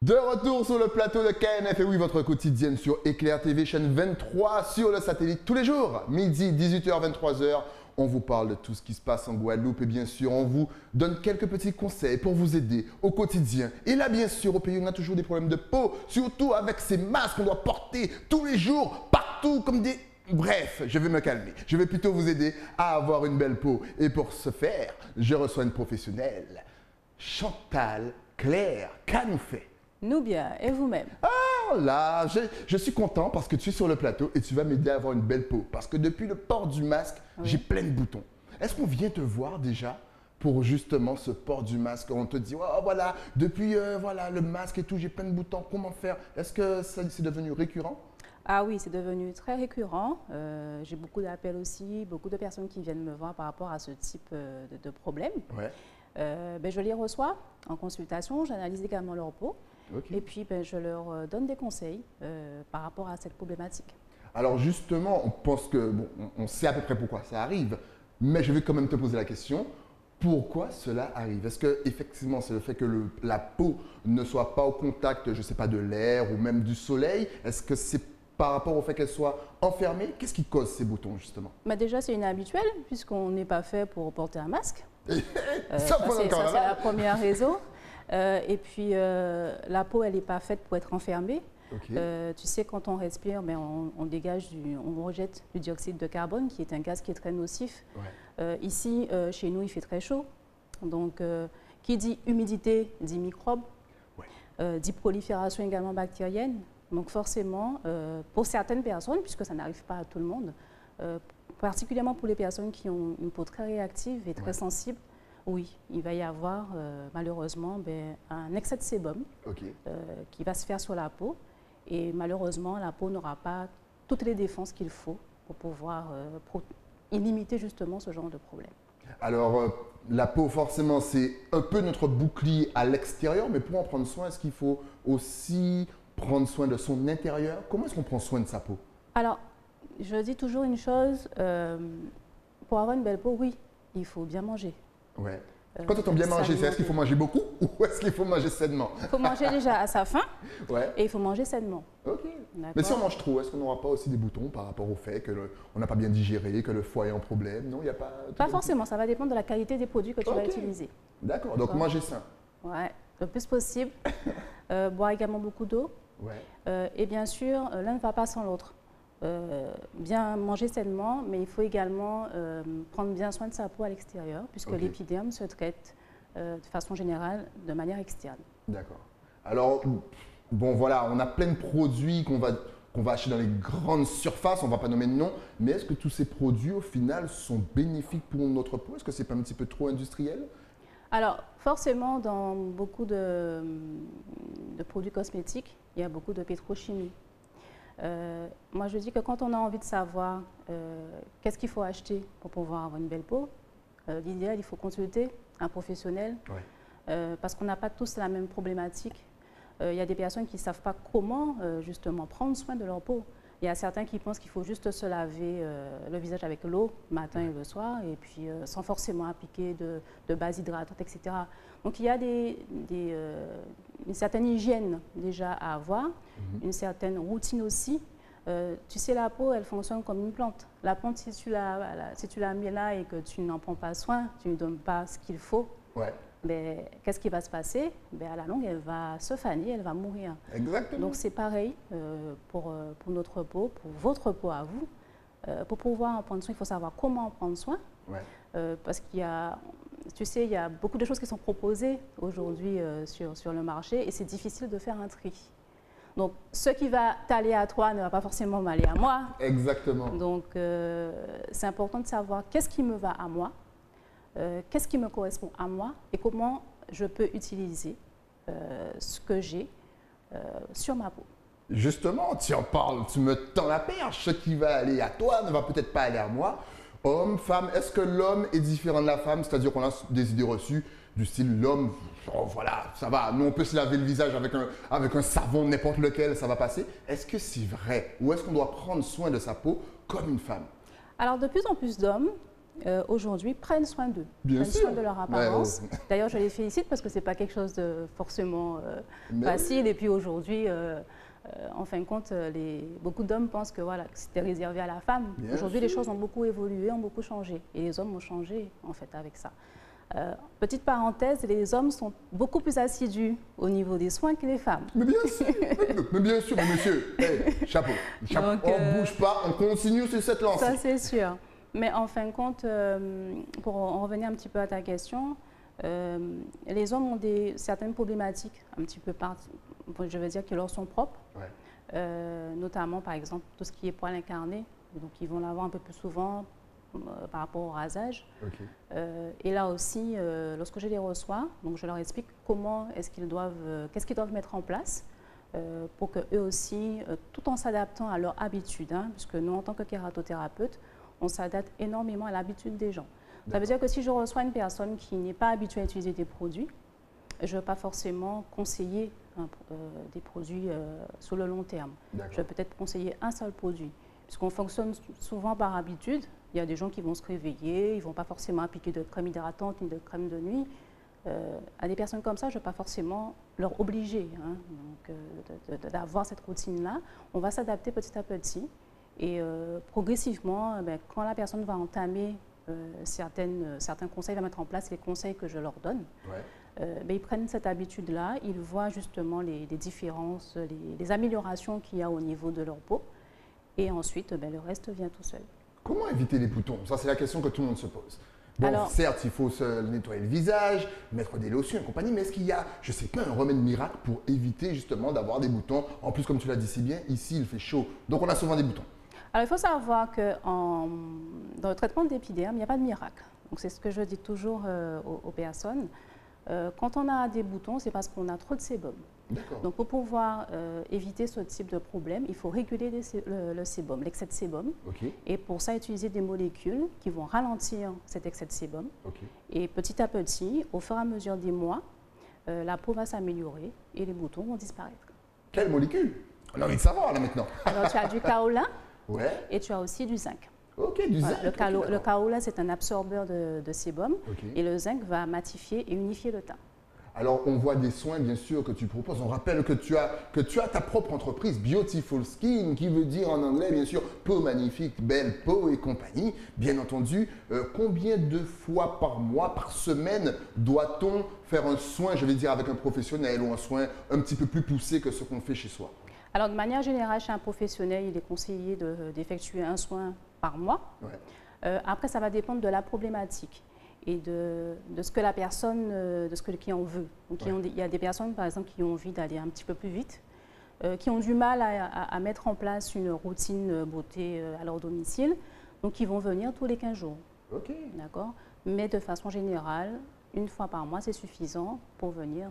De retour sur le plateau de KNF, et oui, votre quotidienne sur Éclair TV, chaîne 23 sur le satellite tous les jours, midi, 18h, 23h. On vous parle de tout ce qui se passe en Guadeloupe et bien sûr, on vous donne quelques petits conseils pour vous aider au quotidien. Et là, bien sûr, au pays, on a toujours des problèmes de peau, surtout avec ces masques qu'on doit porter tous les jours, partout, comme des... Bref, je vais me calmer. Je vais plutôt vous aider à avoir une belle peau. Et pour ce faire, je reçois une professionnelle, Chantal Claire Canoufet. Nous bien, et vous-même? Ah là, je suis content parce que tu es sur le plateau et tu vas m'aider à avoir une belle peau. Parce que depuis le port du masque, Oui. j'ai plein de boutons. Est-ce qu'on vient te voir déjà pour justement ce port du masque? On te dit, oh voilà, depuis voilà, le masque et tout, j'ai plein de boutons, comment faire? Est-ce que c'est devenu récurrent? Ah oui, c'est devenu très récurrent. J'ai beaucoup d'appels aussi, beaucoup de personnes qui viennent me voir par rapport à ce type de problème. Ouais. Je les reçois en consultation, j'analyse également leur peau. Okay. Et puis, je leur donne des conseils par rapport à cette problématique. Alors justement, on pense que, bon, on sait à peu près pourquoi ça arrive, mais je vais quand même te poser la question, pourquoi cela arrive? Est-ce que effectivement c'est le fait que la peau ne soit pas au contact, je ne sais pas, de l'air ou même du soleil? Est-ce que c'est par rapport au fait qu'elle soit enfermée? Qu'est-ce qui cause ces boutons justement? Déjà, c'est inhabituel puisqu'on n'est pas fait pour porter un masque. Ça, c'est la première raison. Et puis, la peau, elle n'est pas faite pour être enfermée. Okay. Tu sais, quand on respire, on dégage on rejette du dioxyde de carbone, qui est un gaz qui est très nocif. Ouais. Ici, chez nous, il fait très chaud. Donc, qui dit humidité, dit microbes, ouais. Dit prolifération également bactérienne. Donc, forcément, pour certaines personnes, puisque ça n'arrive pas à tout le monde, particulièrement pour les personnes qui ont une peau très réactive et très ouais. sensible, oui, il va y avoir malheureusement un excès de sébum okay. Qui va se faire sur la peau. Et malheureusement, la peau n'aura pas toutes les défenses qu'il faut pour pouvoir limiter justement ce genre de problème. Alors, la peau, forcément, c'est un peu notre bouclier à l'extérieur, mais pour en prendre soin, est-ce qu'il faut aussi prendre soin de son intérieur? Comment est-ce qu'on prend soin de sa peau? Alors, je dis toujours une chose, pour avoir une belle peau, oui, il faut bien manger. Ouais. Quand on entend bien manger, est-ce qu'il faut manger beaucoup ou est-ce qu'il faut manger sainement? Il faut manger déjà à sa faim ouais. et il faut manger sainement. Ok. Mais si on mange trop, est-ce qu'on n'aura pas aussi des boutons par rapport au fait qu'on n'a pas bien digéré, que le foie est en problème? Non, il n'y a pas... Pas forcément, ça va dépendre de la qualité des produits que tu vas utiliser. D'accord, donc manger sain. Ouais, le plus possible. Boire également beaucoup d'eau. Ouais. Et bien sûr, l'un ne va pas sans l'autre. Bien manger sainement, mais il faut également prendre bien soin de sa peau à l'extérieur, puisque okay. l'épiderme se traite de façon générale de manière externe. D'accord. Alors, bon voilà, on a plein de produits qu'on va acheter dans les grandes surfaces, on ne va pas nommer de nom, mais est-ce que tous ces produits, au final, sont bénéfiques pour notre peau? Est-ce que ce n'est pas un petit peu trop industriel? Alors, forcément, dans beaucoup de produits cosmétiques, il y a beaucoup de pétrochimie. Moi, je dis que quand on a envie de savoir qu'est-ce qu'il faut acheter pour pouvoir avoir une belle peau, l'idéal, il faut consulter un professionnel ouais. Parce qu'on n'a pas tous la même problématique. Il y a des personnes qui ne savent pas comment justement prendre soin de leur peau. Il y a certains qui pensent qu'il faut juste se laver le visage avec l'eau matin et le soir et puis sans forcément appliquer de base hydratante, etc. Donc il y a une certaine hygiène déjà à avoir, une certaine routine aussi. Tu sais, la peau, elle fonctionne comme une plante. La plante, si tu la mets là et que tu n'en prends pas soin, tu ne lui donnes pas ce qu'il faut, ouais. Qu'est-ce qui va se passer? À la longue, elle va se faner, elle va mourir. Exactement. Donc c'est pareil pour notre peau, pour votre peau à vous. Pour pouvoir en prendre soin, il faut savoir comment en prendre soin. Ouais. Parce qu'il y a... Tu sais, il y a beaucoup de choses qui sont proposées aujourd'hui sur le marché et c'est difficile de faire un tri. Donc, ce qui va t'aller à toi ne va pas forcément m'aller à moi. Exactement. Donc, c'est important de savoir qu'est-ce qui me va à moi, qu'est-ce qui me correspond à moi et comment je peux utiliser ce que j'ai sur ma peau. Justement, tu en parles, tu me tends la perche. Ce qui va aller à toi ne va peut-être pas aller à moi. Homme, femme, est-ce que l'homme est différent de la femme? C'est-à-dire qu'on a des idées reçues du style l'homme, oh, voilà, ça va, nous on peut se laver le visage avec un savon n'importe lequel, ça va passer. Est-ce que c'est vrai? Ou est-ce qu'on doit prendre soin de sa peau comme une femme? Alors de plus en plus d'hommes aujourd'hui prennent soin d'eux, Bien prennent sûr. soin de leur apparence. Ouais, D'ailleurs, je les félicite parce que ce n'est pas quelque chose de forcément Mais facile. Et puis aujourd'hui, en fin de compte, beaucoup d'hommes pensent que voilà, que c'était réservé à la femme. Bien Aujourd'hui, les sûr. choses ont beaucoup évolué, ont beaucoup changé. Et les hommes ont changé en fait avec ça. Petite parenthèse, les hommes sont beaucoup plus assidus au niveau des soins que les femmes. Mais bien sûr, mais bien sûr, mais monsieur, hey, chapeau. Donc, on ne bouge pas, on continue sur cette lancée. Ça, c'est sûr. Mais en fin de compte, pour en revenir un petit peu à ta question, les hommes ont certaines problématiques un petit peu, je veux dire, qui leur sont propres. Ouais. Notamment, par exemple, tout ce qui est poil incarné. Donc, ils vont l'avoir un peu plus souvent par rapport au rasage. Ok. Et là aussi, lorsque je les reçois, donc je leur explique comment est-ce qu'ils doivent, qu'est-ce qu'ils doivent mettre en place pour qu'eux aussi, tout en s'adaptant à leur habitude, hein, puisque nous, en tant que kératothérapeute, on s'adapte énormément à l'habitude des gens. Ça veut dire que si je reçois une personne qui n'est pas habituée à utiliser des produits, je ne vais pas forcément conseiller des produits sur le long terme. Je vais peut-être conseiller un seul produit, puisqu'on fonctionne souvent par habitude. Il y a des gens qui vont se réveiller, ils ne vont pas forcément appliquer de crème hydratante ni de crème de nuit. À des personnes comme ça, je ne vais pas forcément leur obliger d'avoir cette routine-là. On va s'adapter petit à petit et progressivement, quand la personne va entamer certains conseils, va mettre en place les conseils que je leur donne, ils prennent cette habitude-là, ils voient justement les différences, les améliorations qu'il y a au niveau de leur peau et ensuite le reste vient tout seul. Comment éviter les boutons? Ça, c'est la question que tout le monde se pose. Bon, Alors, certes, il faut se nettoyer le visage, mettre des lotions et compagnie, mais est-ce qu'il y a, je ne sais pas, un remède miracle pour éviter justement d'avoir des boutons? En plus, comme tu l'as dit si bien, ici, il fait chaud, donc on a souvent des boutons. Alors, il faut savoir que dans le traitement de l'épiderme, il n'y a pas de miracle. Donc, c'est ce que je dis toujours aux personnes. Quand on a des boutons, c'est parce qu'on a trop de sébum. Donc, pour pouvoir éviter ce type de problème, il faut réguler le sébum, l'excès de sébum. Et pour ça, utiliser des molécules qui vont ralentir cet excès de sébum. Et petit à petit, au fur et à mesure des mois, la peau va s'améliorer et les boutons vont disparaître. Quelle molécule? On a envie de savoir là maintenant. Alors, tu as du kaolin et tu as aussi du zinc. Du zinc. Le kaolin, c'est un absorbeur de sébum et le zinc va matifier et unifier le teint. Alors, on voit des soins, bien sûr, que tu proposes. On rappelle que tu as ta propre entreprise, Beautiful Skin, qui veut dire en anglais, bien sûr, peau magnifique, belle peau et compagnie. Bien entendu, combien de fois par mois, par semaine, doit-on faire un soin, je vais dire, avec un professionnel ou un soin un petit peu plus poussé que ce qu'on fait chez soi? Alors, de manière générale, chez un professionnel, il est conseillé d'effectuer un soin par mois. Après, ça va dépendre de la problématique et de ce que la personne, de ce que le client veut. Donc, il y a des personnes, par exemple, qui ont envie d'aller un petit peu plus vite, qui ont du mal à mettre en place une routine beauté à leur domicile. Donc, ils vont venir tous les 15 jours. D'accord. Mais de façon générale, une fois par mois, c'est suffisant pour venir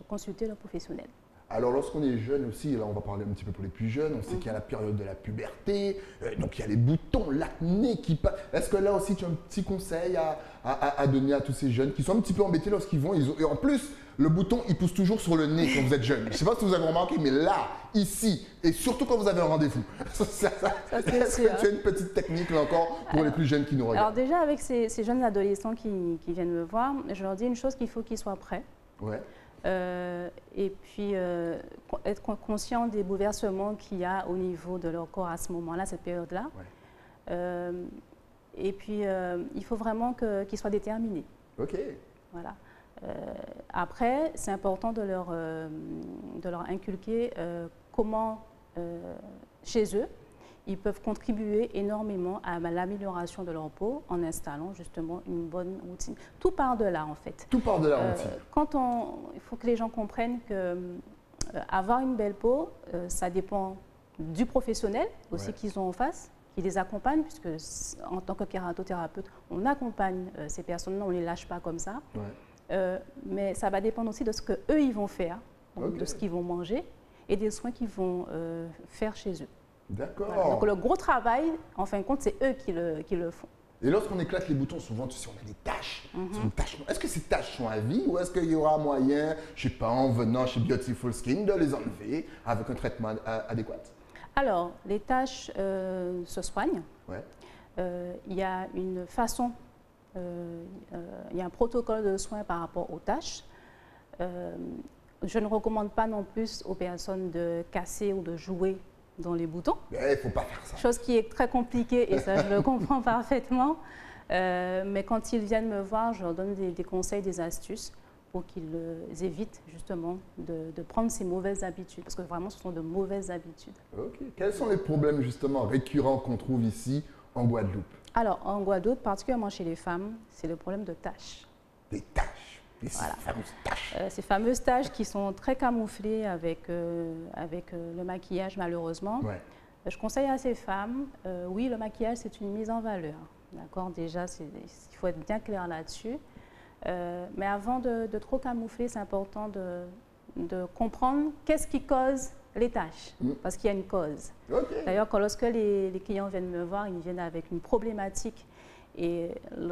consulter le professionnel. Alors, lorsqu'on est jeune aussi, là on va parler un petit peu pour les plus jeunes, on sait qu'il y a la période de la puberté, donc il y a les boutons, l'acné qui passe. Est-ce que là aussi tu as un petit conseil à donner à tous ces jeunes qui sont un petit peu embêtés lorsqu'ils vont, et en plus, le bouton il pousse toujours sur le nez quand vous êtes jeune. Je ne sais pas si vous avez remarqué, mais là, ici, et surtout quand vous avez un rendez-vous. Est-ce que tu as une petite technique là encore pour les plus jeunes qui nous regardent? Alors déjà, avec ces jeunes adolescents qui viennent me voir, je leur dis une chose, qu'il faut qu'ils soient prêts. Et puis être conscient des bouleversements qu'il y a au niveau de leur corps à ce moment-là, cette période-là. Et puis il faut vraiment qu'ils soient déterminés. Voilà. Après, c'est important de leur inculquer comment, chez eux, ils peuvent contribuer énormément à l'amélioration de leur peau en installant justement une bonne routine. Tout part de là, en fait. Tout part de la routine. Il faut que les gens comprennent que avoir une belle peau, ça dépend du professionnel aussi qu'ils ont en face, qui les accompagne, puisque en tant que kératothérapeute, on accompagne ces personnes-là, on ne les lâche pas comme ça. Mais ça va dépendre aussi de ce qu'eux, ils vont faire, de ce qu'ils vont manger et des soins qu'ils vont faire chez eux. Voilà. Donc le gros travail, en fin de compte, c'est eux qui le font. Et lorsqu'on éclate les boutons, souvent, tu sais, on a des taches. Est-ce que ces taches sont à vie ou est-ce qu'il y aura moyen, je ne sais pas, en venant chez Beautiful Skin, de les enlever avec un traitement adéquat? Alors, les taches se soignent. il y a une façon, il y a un protocole de soins par rapport aux taches. Je ne recommande pas non plus aux personnes de casser ou de jouer dans les boutons. Il ne faut pas faire ça. Chose qui est très compliquée et ça je le comprends parfaitement. Mais quand ils viennent me voir, je leur donne des conseils, des astuces pour qu'ils évitent justement de prendre ces mauvaises habitudes. Parce que vraiment, ce sont de mauvaises habitudes. Ok. Quels sont les problèmes justement récurrents qu'on trouve ici en Guadeloupe? Alors, en Guadeloupe, particulièrement chez les femmes, c'est le problème de taches. Des taches. Voilà. Fameuses taches. Ces fameuses taches qui sont très camouflées avec le maquillage, malheureusement. Ouais. Je conseille à ces femmes, oui, le maquillage, c'est une mise en valeur. D'accord, déjà, il faut être bien clair là-dessus. Mais avant de trop camoufler, c'est important de comprendre qu'est-ce qui cause les taches, parce qu'il y a une cause. Okay. D'ailleurs, lorsque les clients viennent me voir, ils viennent avec une problématique. Et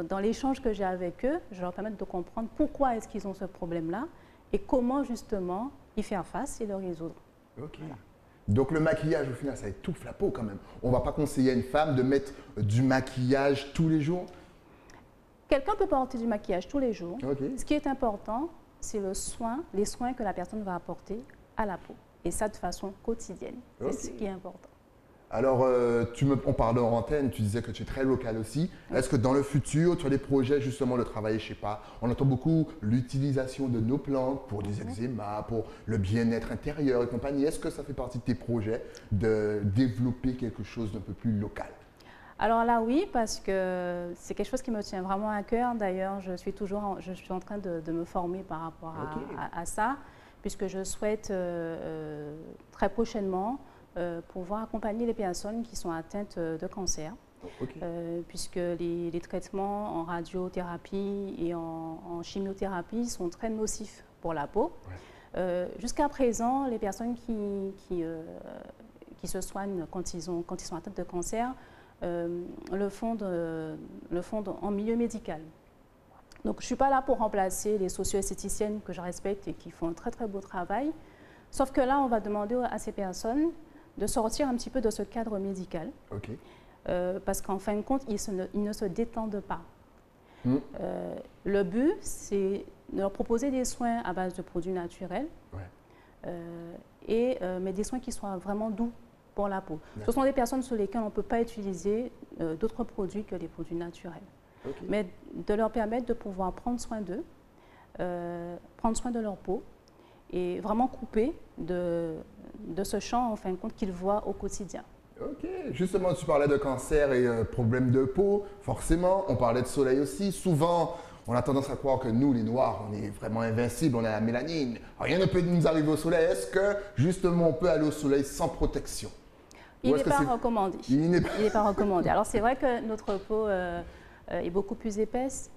dans l'échange que j'ai avec eux, je leur permets de comprendre pourquoi est-ce qu'ils ont ce problème-là et comment justement y faire face et le résoudre. Ok. Voilà. Donc le maquillage, au final, ça étouffe la peau quand même. On ne va pas conseiller à une femme de mettre du maquillage tous les jours? Quelqu'un peut porter du maquillage tous les jours. Okay. Ce qui est important, c'est les soins que la personne va apporter à la peau. Et ça de façon quotidienne. Okay. C'est ce qui est important. Alors, on parlait en antenne, tu disais que tu es très local aussi. Oui. Est-ce que dans le futur, tu as des projets justement de travailler, je ne sais pas, on entend beaucoup l'utilisation de nos plantes pour des eczémas, pour le bien-être intérieur et compagnie. Est-ce que ça fait partie de tes projets de développer quelque chose d'un peu plus local? Alors là, oui, parce que c'est quelque chose qui me tient vraiment à cœur. D'ailleurs, je suis en train de me former par rapport à ça, puisque je souhaite très prochainement pouvoir accompagner les personnes qui sont atteintes de cancer, puisque les traitements en radiothérapie et en chimiothérapie sont très nocifs pour la peau. Ouais. Jusqu'à présent, les personnes qui se soignent quand ils sont atteintes de cancer le font en milieu médical. Donc, je ne suis pas là pour remplacer les socio-esthéticiennes que je respecte et qui font un très très beau travail. Sauf que là, on va demander à ces personnes de sortir un petit peu de ce cadre médical. Okay. Parce qu'en fin de compte, ils ne se détendent pas. Le but, c'est de leur proposer des soins à base de produits naturels, mais des soins qui soient vraiment doux pour la peau. Ce sont des personnes sur lesquelles on ne peut pas utiliser d'autres produits que les produits naturels. Okay. Mais de leur permettre de pouvoir prendre soin d'eux, prendre soin de leur peau et vraiment couper de ce champ en fin de compte qu'ils voient au quotidien. Ok, justement tu parlais de cancer et problèmes de peau, forcément, on parlait de soleil aussi. Souvent, on a tendance à croire que nous, les Noirs, on est vraiment invincibles, on a la mélanine, rien ne peut nous arriver au soleil. Est-ce que justement on peut aller au soleil sans protection? Il n'est pas recommandé. Il n'est pas recommandé. Alors c'est vrai que notre peau est beaucoup plus épaisse,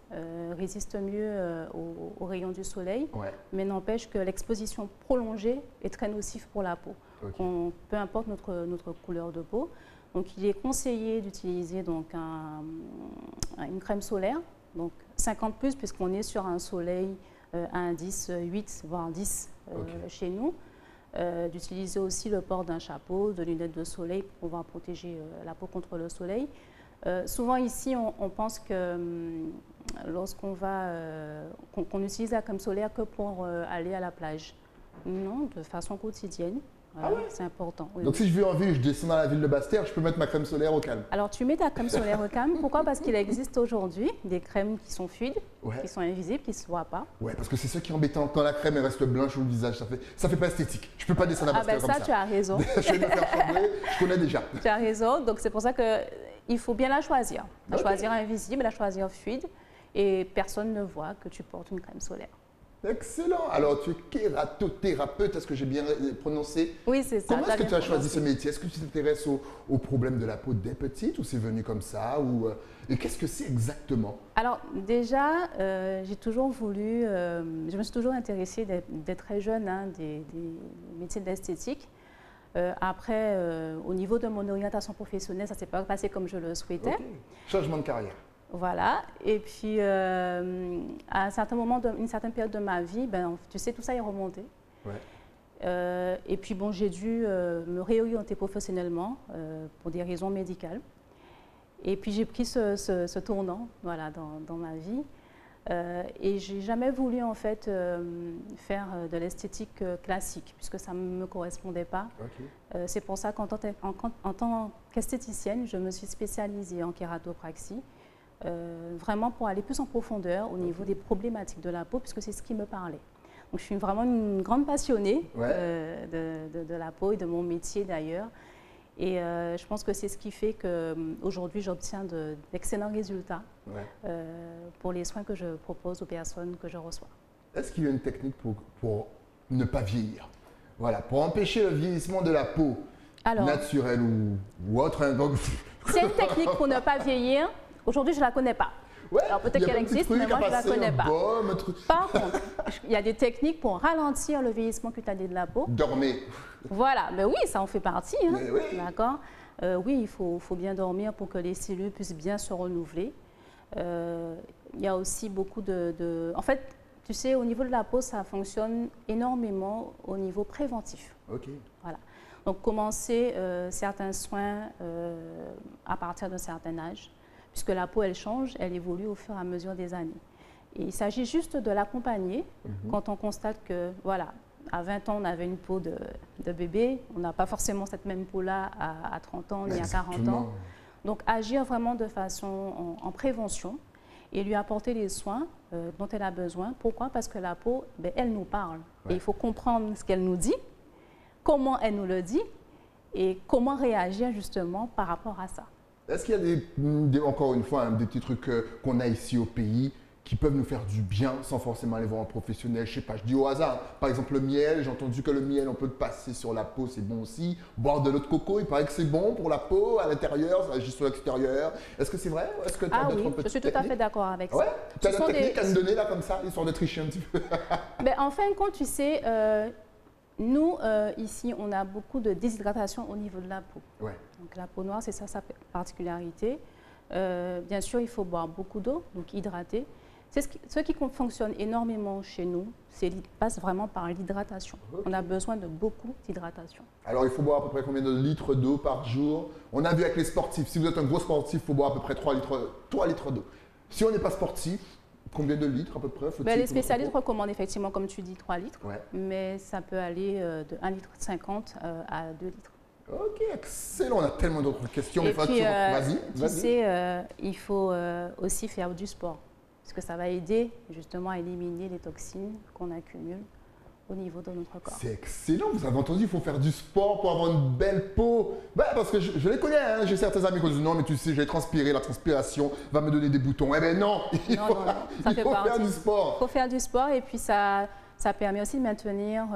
résiste mieux aux rayons du soleil, mais n'empêche que l'exposition prolongée est très nocive pour la peau. Okay. Peu importe notre couleur de peau. Donc il est conseillé d'utiliser donc une crème solaire, donc 50 plus puisqu'on est sur un soleil à indice 8 voire 10 chez nous. D'utiliser aussi le port d'un chapeau, de lunettes de soleil pour pouvoir protéger la peau contre le soleil. Souvent ici, on pense que lorsqu'on qu'on utilise la crème solaire que pour aller à la plage. Non, de façon quotidienne. C'est important. Oui, donc si je vais en ville, je descends dans la ville de Basse-Terre, je peux mettre ma crème solaire au calme? Alors tu mets ta crème solaire au calme. Pourquoi? Parce qu'il existe aujourd'hui des crèmes qui sont fluides, qui sont invisibles, qui ne se voient pas. Ouais, parce que c'est ça qui est embêtant. Quand la crème elle reste blanche sur le visage, ça fait pas esthétique. Je peux pas descendre à Basse-Terre comme ça. Tu as raison. Je vais me faire chambrer, je connais déjà. Tu as raison, donc c'est pour ça qu'il faut bien la choisir. La choisir invisible, la choisir fluide, et personne ne voit que tu portes une crème solaire. Excellent. Alors, tu es kératothérapeute, est-ce que j'ai bien prononcé? Oui, c'est ça. Comment est-ce que tu as choisi ce métier? Est-ce que tu t'intéresses aux problèmes de la peau dès petite ou c'est venu comme ça et qu'est-ce que c'est exactement? Alors, déjà, j'ai toujours voulu, je me suis toujours intéressée dès très jeune des métiers de l'esthétique. Après, au niveau de mon orientation professionnelle, ça ne s'est pas passé comme je le souhaitais. Okay. Changement de carrière. Voilà, et puis à un certain moment, une certaine période de ma vie, tu sais, tout ça est remonté. Et puis bon, j'ai dû me réorienter professionnellement pour des raisons médicales. Et puis j'ai pris ce tournant voilà, dans ma vie. Et j'ai jamais voulu en fait faire de l'esthétique classique puisque ça ne me correspondait pas. Okay. C'est pour ça qu'en tant qu'esthéticienne, je me suis spécialisée en kératopraxie, vraiment pour aller plus en profondeur au niveau des problématiques de la peau puisque c'est ce qui me parlait. Donc je suis vraiment une grande passionnée de la peau et de mon métier d'ailleurs. Et je pense que c'est ce qui fait qu'aujourd'hui, j'obtiens d'excellents résultats pour les soins que je propose aux personnes que je reçois. Est-ce qu'il y a une technique pour ne pas vieillir? Voilà, pour empêcher le vieillissement de la peau, naturelle ou autre. C'est une technique pour ne pas vieillir. Aujourd'hui, je ne la connais pas. Alors peut-être qu'elle existe, mais moi je ne la connais pas. Par contre, il y a des techniques pour ralentir le vieillissement cutané de la peau. Dormir. Voilà, mais oui, ça en fait partie. Hein. Oui. D'accord. Oui, il faut bien dormir pour que les cellules puissent bien se renouveler. Il y a aussi beaucoup En fait, tu sais, au niveau de la peau, ça fonctionne énormément au niveau préventif. Ok. Voilà. Donc commencer certains soins à partir d'un certain âge. Puisque la peau, elle change, elle évolue au fur et à mesure des années. Et il s'agit juste de l'accompagner quand on constate que, voilà, à 20 ans, on avait une peau de bébé, on n'a pas forcément cette même peau-là à 30 ans ni à 40 ans. Donc, agir vraiment de façon en prévention et lui apporter les soins dont elle a besoin. Pourquoi? Parce que la peau, elle nous parle. Et il faut comprendre ce qu'elle nous dit, comment elle nous le dit et comment réagir justement par rapport à ça. Est-ce qu'il y a encore une fois, des petits trucs qu'on a ici au pays qui peuvent nous faire du bien sans forcément aller voir un professionnel? Je sais pas, je dis au hasard. Par exemple, le miel, j'ai entendu que le miel, on peut le passer sur la peau, c'est bon aussi. Boire de l'eau de coco, il paraît que c'est bon pour la peau, à l'intérieur, ça agit sur l'extérieur. Est-ce que c'est vrai? Est-ce que tu as d'autres petites je suis tout à fait d'accord avec ça. Ouais, tu as des techniques à me donner là comme ça, histoire de tricher un petit peu? En fin de compte, tu sais, nous, ici, on a beaucoup de déshydratation au niveau de la peau. Donc la peau noire, c'est ça sa particularité. Bien sûr, il faut boire beaucoup d'eau, donc hydrater. Ce qui fonctionne énormément chez nous, passe vraiment par l'hydratation. On a besoin de beaucoup d'hydratation. Alors, il faut boire à peu près combien de litres d'eau par jour? On a vu avec les sportifs, si vous êtes un gros sportif, il faut boire à peu près 3 litres d'eau. Si on n'est pas sportif, combien de litres à peu près faut-il? Les spécialistes recommandent effectivement, comme tu dis, 3 litres, mais ça peut aller de 1,50 litre à 2 litres. Ok, excellent. On a tellement d'autres questions. Et puis, vas-y. Tu sais, il faut aussi faire du sport, parce que ça va aider justement à éliminer les toxines qu'on accumule au niveau de notre corps. C'est excellent, vous avez entendu, il faut faire du sport pour avoir une belle peau. Parce que je les connais, hein. J'ai certains amis qui disent non, mais tu sais, je vais transpirer, la transpiration va me donner des boutons. Eh bien non, il faut faire du sport. Il faut faire du sport et puis ça permet aussi de maintenir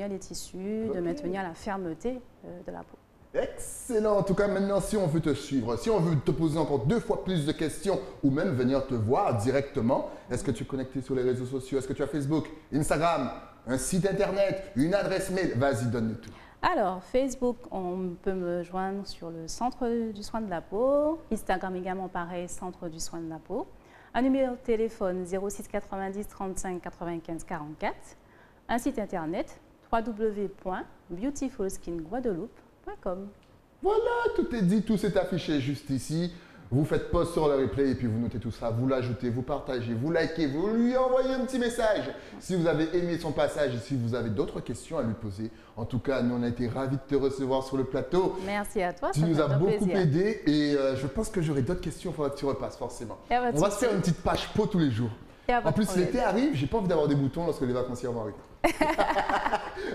les tissus, de maintenir la fermeté de la peau. Excellent. En tout cas, maintenant, si on veut te suivre, si on veut te poser encore 2 fois plus de questions ou même venir te voir directement, est-ce que tu es connecté sur les réseaux sociaux? Est-ce que tu as Facebook, Instagram, un site internet, une adresse mail? Vas-y, donne-nous tout. Alors, Facebook, on peut me joindre sur le Centre du soin de la peau. Instagram également, pareil, Centre du soin de la peau. Un numéro de téléphone 06 90 35 95 44. Un site internet www.beautifulskinguadeloupe.com. Voilà, tout est dit, tout s'est affiché juste ici. Vous faites pause sur le replay et puis vous notez tout ça, vous l'ajoutez, vous partagez, vous likez, vous lui envoyez un petit message. Si vous avez aimé son passage et si vous avez d'autres questions à lui poser. En tout cas, nous on a été ravis de te recevoir sur le plateau. Merci à toi, tu nous as beaucoup aidé et je pense que j'aurai d'autres questions, il faudra que tu repasses forcément. On va se faire une petite page peau tous les jours. En plus, l'été arrive, j'ai pas envie d'avoir des boutons lorsque les vacanciers vont arriver.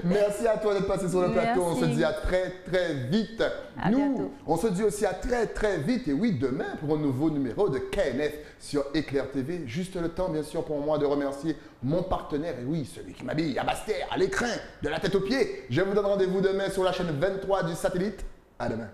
Merci à toi d'être passé sur le plateau. On se dit à très très vite. Nous, on se dit aussi à très très vite. Et oui, demain pour un nouveau numéro de KNF sur Éclair TV. Juste le temps, bien sûr, pour moi de remercier mon partenaire. Et oui, celui qui m'habille à Bastère, à l'écrin, de la tête aux pieds. Je vous donne rendez-vous demain sur la chaîne 23 du satellite. À demain.